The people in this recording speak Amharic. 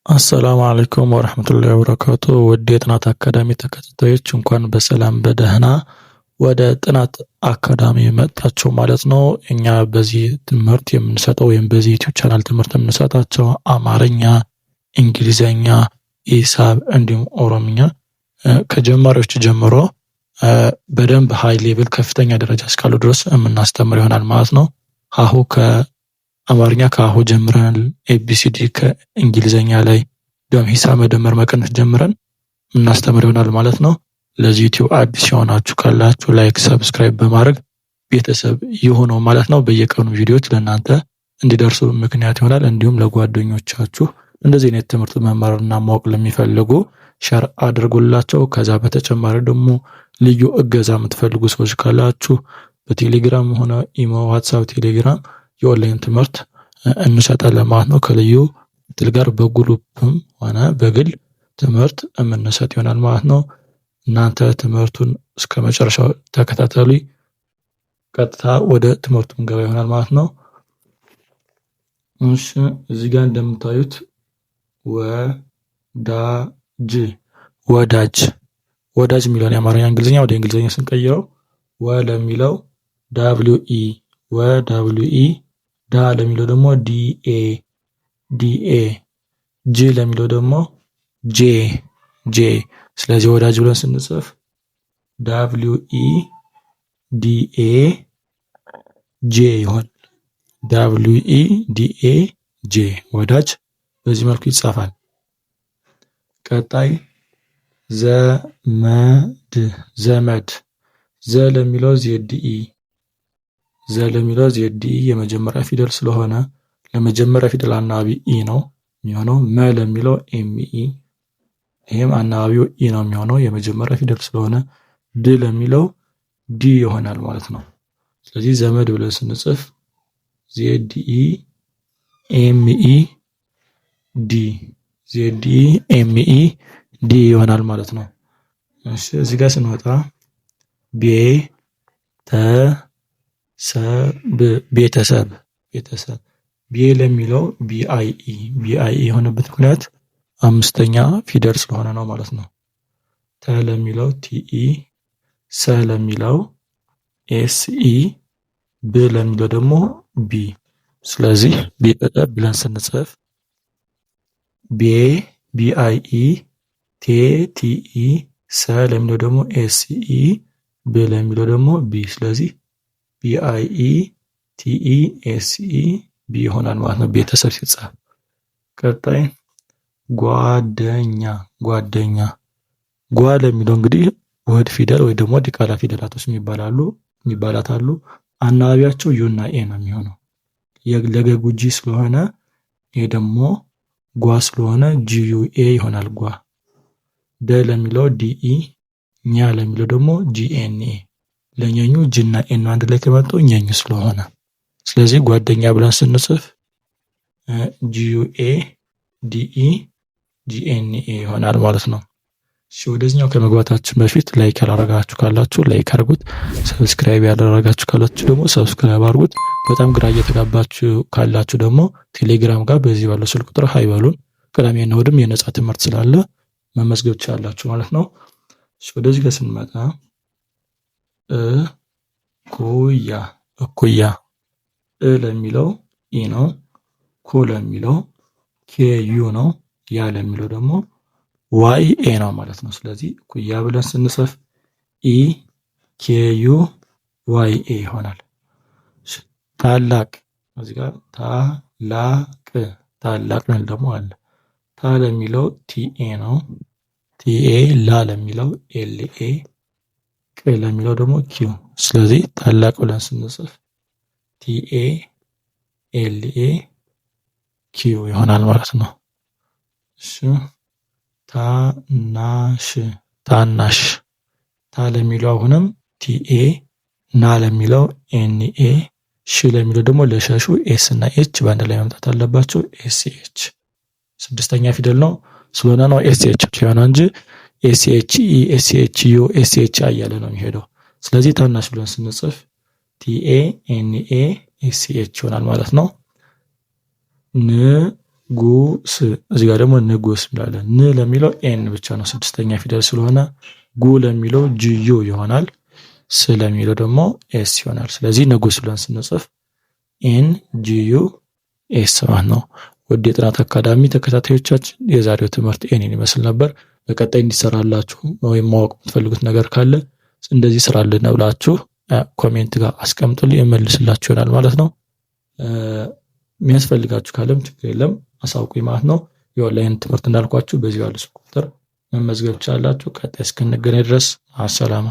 አሰላሙ አለይኩም ወረህመቱላሂ ወበረካቱ። ውድ የጥናት አካዳሚ ተከታታዮች እንኳን በሰላም በደህና ወደ ጥናት አካዳሚ መጣችሁ ማለት ነው። እኛ በዚህ ትምህርት የምንሰጠው ወይም በዚህ ዩቲዩብ ቻናል ትምህርት የምንሰጣቸው አማርኛ፣ እንግሊዘኛ፣ ሂሳብ እንዲሁም ኦሮምኛ ከጀማሪዎች ጀምሮ በደንብ ሃይ ሌቭል ከፍተኛ ደረጃ እስካሉ ድረስ የምናስተምር ይሆናል ማለት ነው። ሀሁ አማርኛ ከአሁ ጀምረን ኤቢሲዲ ከእንግሊዘኛ ላይ እንዲሁም ሂሳብ መደመር መቀነስ ጀምረን እናስተምር ይሆናል ማለት ነው። ለዚህ ዩቲዩብ አዲስ የሆናችሁ ካላችሁ ላይክ፣ ሰብስክራይብ በማድረግ ቤተሰብ ይሁኑ ማለት ነው። በየቀኑ ቪዲዮዎች ለእናንተ እንዲደርሱ ምክንያት ይሆናል። እንዲሁም ለጓደኞቻችሁ እንደዚህ አይነት ትምህርት መማርና ማወቅ ለሚፈልጉ ሸር አድርጉላቸው። ከዛ በተጨማሪ ደግሞ ልዩ እገዛ የምትፈልጉ ሰዎች ካላችሁ በቴሌግራም ሆነ ኢሞ፣ ዋትሳፕ፣ ቴሌግራም የኦንላይን ትምህርት እንሰጣለን ማለት ነው። ከልዩ እድል ጋር በግሩፕም ሆነ በግል ትምህርት የምንሰጥ ይሆናል ማለት ነው። እናንተ ትምህርቱን እስከ መጨረሻው ተከታተሉ። ቀጥታ ወደ ትምህርቱ እንገባ ይሆናል ማለት ነው። እሺ እዚህ ጋር እንደምታዩት ወዳጅ የሚለውን የአማርኛ እንግሊዝኛ ወደ እንግሊዝኛ ስንቀይረው ወ ለሚለው ደብሊው ኢ ዳ ለሚለው ደግሞ ዲኤ ጂ ለሚለው ደግሞ ጄ። ስለዚህ ወዳጅ ብለን ስንጽፍ ደብሊው-ኢ ዲኤ ጄ ይሆናል። ደብሊው-ኢ ዲኤ ጄ ወዳጅ በዚህ መልኩ ይጻፋል። ቀጣይ ዘመድ ዘ ለሚለው ዜድኢ የመጀመሪያ ፊደል ስለሆነ ለመጀመሪያ ፊደል አናባቢ ኢ ነው የሚሆነው። መ ለሚለው ኤምኢ ይሄም አናባቢው ኢ ነው የሚሆነው የመጀመሪያ ፊደል ስለሆነ። ድ ለሚለው ዲ ይሆናል ማለት ነው። ስለዚህ ዘመድ ብለን ስንጽፍ ዜድኢ ኤምኢ ዲ ይሆናል ማለት ነው። እሺ እዚህ ጋር ስንወጣ ቤተሰብ ቢ ለሚለው ቢአይኢ የሆነበት ምክንያት አምስተኛ ፊደል ስለሆነ ነው ማለት ነው። ተ ለሚለው ቲኢ፣ ሰ ለሚለው ኤስኢ፣ ብ ለሚለው ደግሞ ቢ። ስለዚህ ቤተሰብ ብለን ስንጽፍ ቢአይኢ፣ ቴ ቲኢ፣ ሰ ለሚለው ደግሞ ኤስኢ፣ ብ ለሚለው ደግሞ ቢ። ስለዚህ ቢአይኢ ቲኢ ኤስኢ ቢ ይሆናል ማለት ነው ቤተሰብ ሲጻፍ። ቀጣይ ጓደኛ ጓ ለሚለው እንግዲህ ውህድ ፊደል ወይ ደግሞ ዲቃላ ፊደላቶች የሚባላታሉ። አናባቢያቸው ዩና ኤ ነው የሚሆነው። ለገጉ ጂ ስለሆነ ይሄ ደግሞ ጓ ስለሆነ ጂዩኤ ይሆናል ጓ። ደ ለሚለው ዲኢ፣ ኛ ለሚለው ደግሞ ጂኤንኤ። ለኛኙ ጂና ኤን አንድ ላይ ከመጡ ኛኙ ስለሆነ ስለዚህ ጓደኛ ብለን ስንጽፍ ጂዩኤ ዲኢ ጂኤንኤ ይሆናል ማለት ነው። እሺ ወደዚህኛው ከመግባታችን በፊት ላይክ ያላረጋችሁ ካላችሁ ላይክ አድርጉት። ሰብስክራይብ ያላረጋችሁ ካላችሁ ደግሞ ሰብስክራይብ አድርጉት። በጣም ግራ እየተጋባችሁ ካላችሁ ደግሞ ቴሌግራም ጋር በዚህ ባለው ስልክ ቁጥር ሃይ በሉን። ቅዳሜና እሑድም የነጻ ትምህርት ስላለ መመዝገብ ትችላላችሁ ማለት ነው። እሺ ወደዚህ ጋር ስንመጣ እኩያ ለሚለው ኢ ነው። ኩ ለሚለው ኬዩ ነው። ያ ለሚለው ደግሞ ዋይ ኤ ነው ማለት ነው። ስለዚህ እኩያ ብለን ስንጽፍ ኢ ኬዩ ዋይ ኤ ይሆናል። ታላቅ እዚህ ጋር ታላቅ ነው ደግሞ አለ። ታ ለሚለው ቲኤ ነው። ቲኤ ላ ለሚለው ኤልኤ ቅ ለሚለው ደግሞ ኪዩ። ስለዚህ ታላቅ ብለን ስንጽፍ ቲኤ ኤልኤ ኪዩ ይሆናል ማለት ነው። እሺ ታናሽ ታ ለሚለው አሁንም ቲኤ፣ ና ለሚለው ኤንኤ፣ ሺ ለሚለው ደግሞ ለሸሹ ኤስ እና ኤች በአንድ ላይ መምጣት አለባቸው። ኤስኤች ስድስተኛ ፊደል ነው ስለሆነ ነው ኤስኤች የሆነው እንጂ ኤስኤች ኢ፣ ኤስኤች ዩ፣ ኤስኤች አይ እያለ ነው የሚሄደው። ስለዚህ ታናሽ ብለን ስንጽፍ ቲኤ ኤንኤ ኤስኤች ይሆናል ማለት ነው። ጉስ። እዚህ ጋር ደግሞ ንጉስ እንላለን። ን ለሚለው ኤን ብቻ ነው ስድስተኛ ፊደል ስለሆነ፣ ጉ ለሚለው ጂዩ ይሆናል። ስ ለሚለው ደግሞ ኤስ ይሆናል። ስለዚህ ንጉስ ብለን ስንጽፍ ኤን ጂዩ ኤስ ማለት ነው። ውድ የጥናት አካዳሚ ተከታታዮቻችን የዛሬው ትምህርት ይህንን ይመስል ነበር። በቀጣይ እንዲሰራላችሁ ወይም ማወቅ የምትፈልጉት ነገር ካለ እንደዚህ ስራልን ብላችሁ ኮሜንት ጋር አስቀምጡልኝ፣ የመልስላችሁ ይሆናል ማለት ነው። የሚያስፈልጋችሁ ካለም ችግር የለም አሳውቁኝ ማለት ነው። የኦንላይን ትምህርት እንዳልኳችሁ በዚህ ያለ ቁጥር መመዝገብ ትችላላችሁ። ቀጣይ እስክንገናኝ ድረስ አሰላማ